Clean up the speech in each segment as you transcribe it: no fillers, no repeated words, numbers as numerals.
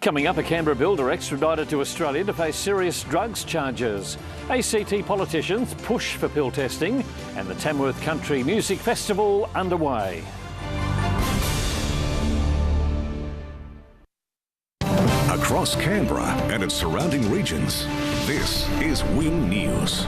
Coming up, a Canberra builder extradited to Australia to face serious drugs charges. ACT politicians push for pill testing, and the Tamworth Country Music Festival underway. Across Canberra and its surrounding regions, this is Win News.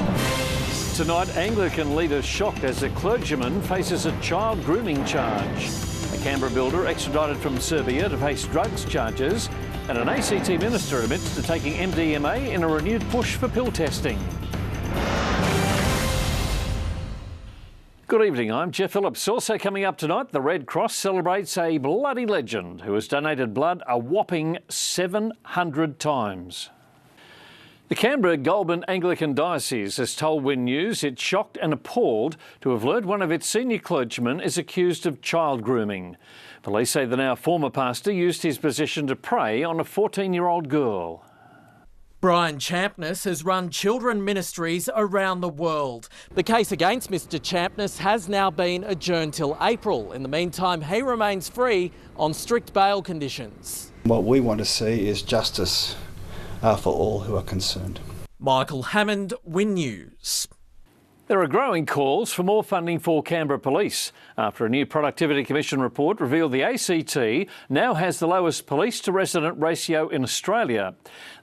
Tonight, Anglican leaders shocked as a clergyman faces a child grooming charge. A Canberra builder extradited from Serbia to face drugs charges, and an ACT minister admits to taking MDMA in a renewed push for pill testing. Good evening, I'm Geoff Phillips. Also coming up tonight, the Red Cross celebrates a bloody legend who has donated blood a whopping 700 times. The Canberra Goulburn Anglican Diocese has told Win News it's shocked and appalled to have learned one of its senior clergymen is accused of child grooming. Police say the now former pastor used his position to prey on a 14-year-old girl. Brian Champness has run children ministries around the world. The case against Mr Champness has now been adjourned till April. In the meantime, he remains free on strict bail conditions. What we want to see is justice for all who are concerned. Michael Hammond, Win News. There are growing calls for more funding for Canberra Police after a new Productivity Commission report revealed the ACT now has the lowest police-to-resident ratio in Australia.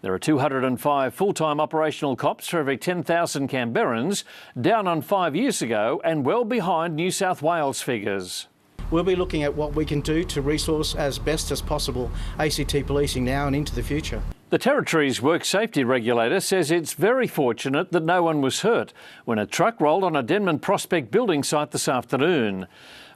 There are 205 full-time operational cops for every 10,000 Canberrans, down on 5 years ago and well behind New South Wales figures. We'll be looking at what we can do to resource as best as possible ACT policing now and into the future. The Territory's work safety regulator says it's very fortunate that no one was hurt when a truck rolled on a Denman Prospect building site this afternoon.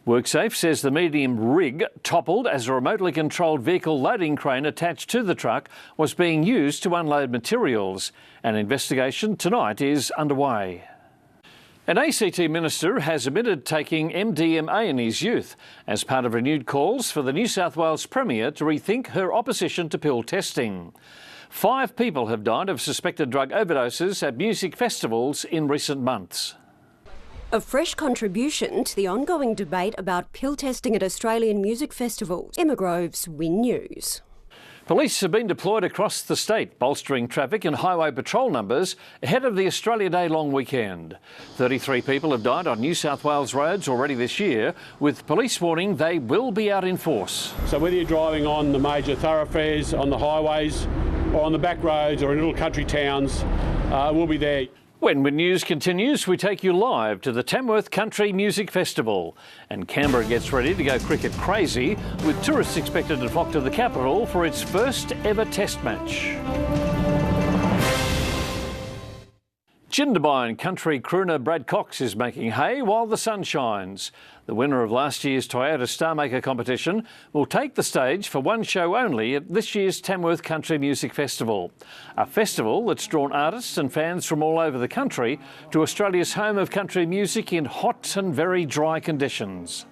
WorkSafe says the medium rig toppled as a remotely controlled vehicle loading crane attached to the truck was being used to unload materials. An investigation tonight is underway. An ACT minister has admitted taking MDMA in his youth as part of renewed calls for the New South Wales Premier to rethink her opposition to pill testing. 5 people have died of suspected drug overdoses at music festivals in recent months. A fresh contribution to the ongoing debate about pill testing at Australian music festivals. Emma Groves, Win News. Police have been deployed across the state, bolstering traffic and highway patrol numbers ahead of the Australia Day long weekend. 33 people have died on New South Wales roads already this year, with police warning they will be out in force. So whether you're driving on the major thoroughfares, on the highways, or on the back roads or in little country towns, we'll be there. When Win News continues, we take you live to the Tamworth Country Music Festival. And Canberra gets ready to go cricket crazy, with tourists expected to flock to the capital for its first ever test match. Jindabyne country crooner Brad Cox is making hay while the sun shines. The winner of last year's Toyota Starmaker competition will take the stage for one show only at this year's Tamworth Country Music Festival. A festival that's drawn artists and fans from all over the country to Australia's home of country music in hot and very dry conditions.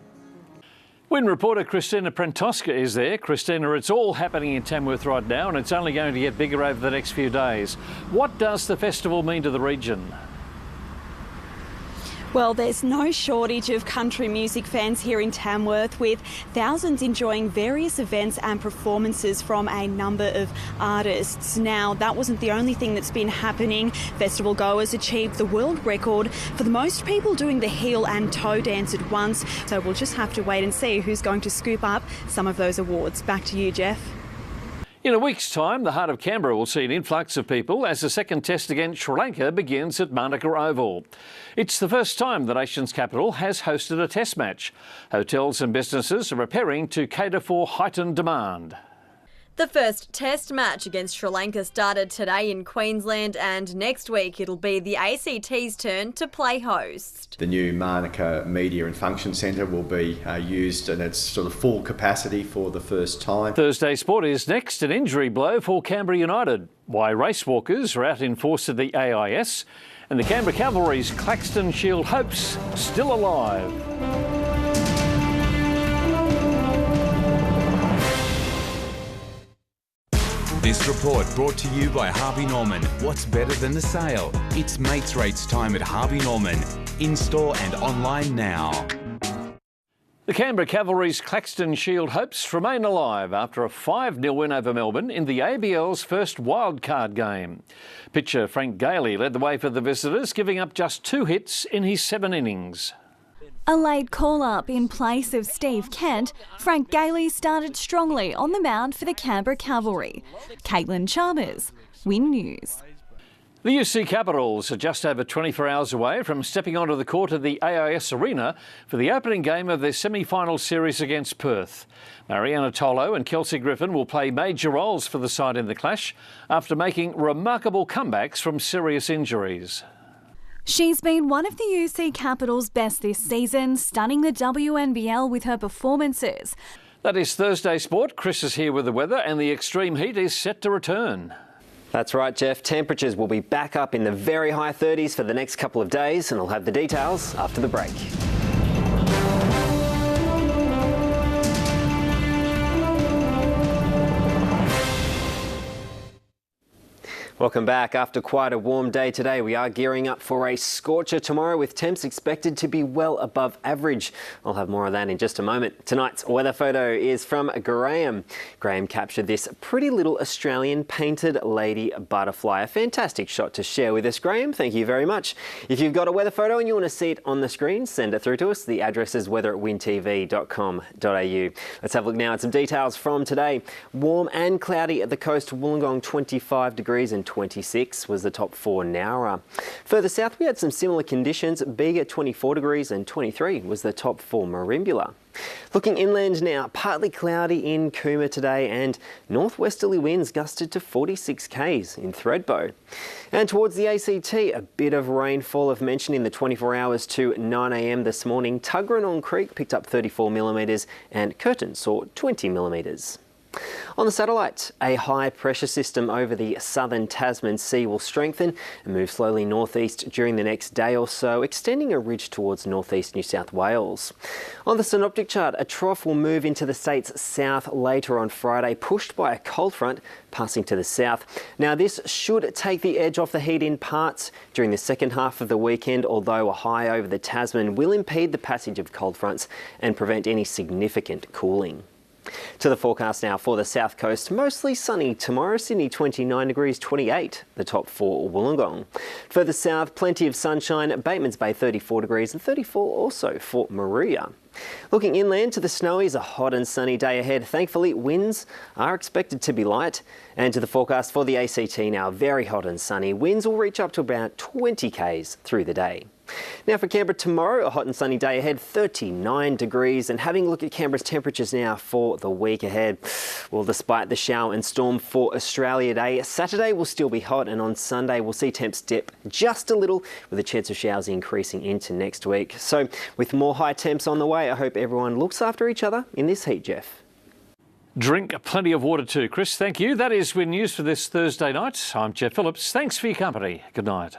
Win reporter Christina Prentoska is there. Christina, it's all happening in Tamworth right now and it's only going to get bigger over the next few days. What does the festival mean to the region? Well, there's no shortage of country music fans here in Tamworth, with thousands enjoying various events and performances from a number of artists. Now, that wasn't the only thing that's been happening. Festival goers achieved the world record for the most people doing the heel and toe dance at once. So we'll just have to wait and see who's going to scoop up some of those awards. Back to you, Geoff. In a week's time, the heart of Canberra will see an influx of people as the second test against Sri Lanka begins at Manuka Oval. It's the first time the nation's capital has hosted a test match. Hotels and businesses are preparing to cater for heightened demand. The first test match against Sri Lanka started today in Queensland, and next week it'll be the ACT's turn to play host. The new Manuka Media and Function Centre will be used in its sort of full capacity for the first time. Thursday sport is next, an injury blow for Canberra United. Why race walkers are out in force at the AIS, and the Canberra Cavalry's Claxton Shield hopes still alive. This report brought to you by Harvey Norman. What's better than the sale? It's mates rates time at Harvey Norman. In store and online now. The Canberra Cavalry's Claxton Shield hopes remain alive after a 5-0 win over Melbourne in the ABL's first wildcard game. Pitcher Frank Gailey led the way for the visitors, giving up just 2 hits in his 7 innings. A late call-up in place of Steve Kent, Frank Gailey started strongly on the mound for the Canberra Cavalry. CAITLYN, CHALMERS, Win News. The UC Capitals are just over 24 hours away from stepping onto the court of the AIS Arena for the opening game of their semi-final series against Perth. Mariana Tolo and Kelsey Griffin will play major roles for the side in the clash after making remarkable comebacks from serious injuries. She's been one of the UC Capitals' best this season, stunning the WNBL with her performances. That is Thursday Sport. Chris is here with the weather, and the extreme heat is set to return. That's right, Geoff. Temperatures will be back up in the very high 30s for the next couple of days, and I'll have the details after the break. Welcome back. After quite a warm day today, we are gearing up for a scorcher tomorrow with temps expected to be well above average. I'll have more of that in just a moment. Tonight's weather photo is from Graham. Graham captured this pretty little Australian painted lady butterfly. A fantastic shot to share with us, Graham. Thank you very much. If you've got a weather photo and you want to see it on the screen, send it through to us. The address is weather@wintv.com.au. Let's have a look now at some details from today. Warm and cloudy at the coast. Wollongong 25 degrees and 26 was the top for Nowra. Further south we had some similar conditions. Bega 24 degrees and 23 was the top for Merimbula. Looking inland now, partly cloudy in Cooma today and northwesterly winds gusted to 46 k's in Thredbo. And towards the ACT, a bit of rainfall of mention in the 24 hours to 9 a.m. this morning. Tuggeranong Creek picked up 34 millimetres and Curtin saw 20 millimetres. On the satellite, a high pressure system over the southern Tasman Sea will strengthen and move slowly northeast during the next day or so, extending a ridge towards northeast New South Wales. On the synoptic chart, a trough will move into the state's south later on Friday, pushed by a cold front passing to the south. Now, this should take the edge off the heat in parts during the second half of the weekend, although a high over the Tasman will impede the passage of cold fronts and prevent any significant cooling. To the forecast now for the south coast, mostly sunny tomorrow. Sydney 29 degrees, 28 the top for Wollongong. Further south, plenty of sunshine. Batemans Bay 34 degrees and 34 also for Maria. Looking inland to the Snowies, a hot and sunny day ahead. Thankfully, winds are expected to be light. And to the forecast for the ACT now, very hot and sunny. Winds will reach up to about 20 k's through the day. Now for Canberra tomorrow, a hot and sunny day ahead, 39 degrees. And having a look at Canberra's temperatures now for the week ahead. Well, despite the shower and storm for Australia Day, Saturday will still be hot, and on Sunday we'll see temps dip just a little, with a chance of showers increasing into next week. So with more high temps on the way, I hope everyone looks after each other in this heat, Geoff. Drink plenty of water too, Chris. Thank you. That is Win News for this Thursday night. I'm Geoff Phillips. Thanks for your company. Good night.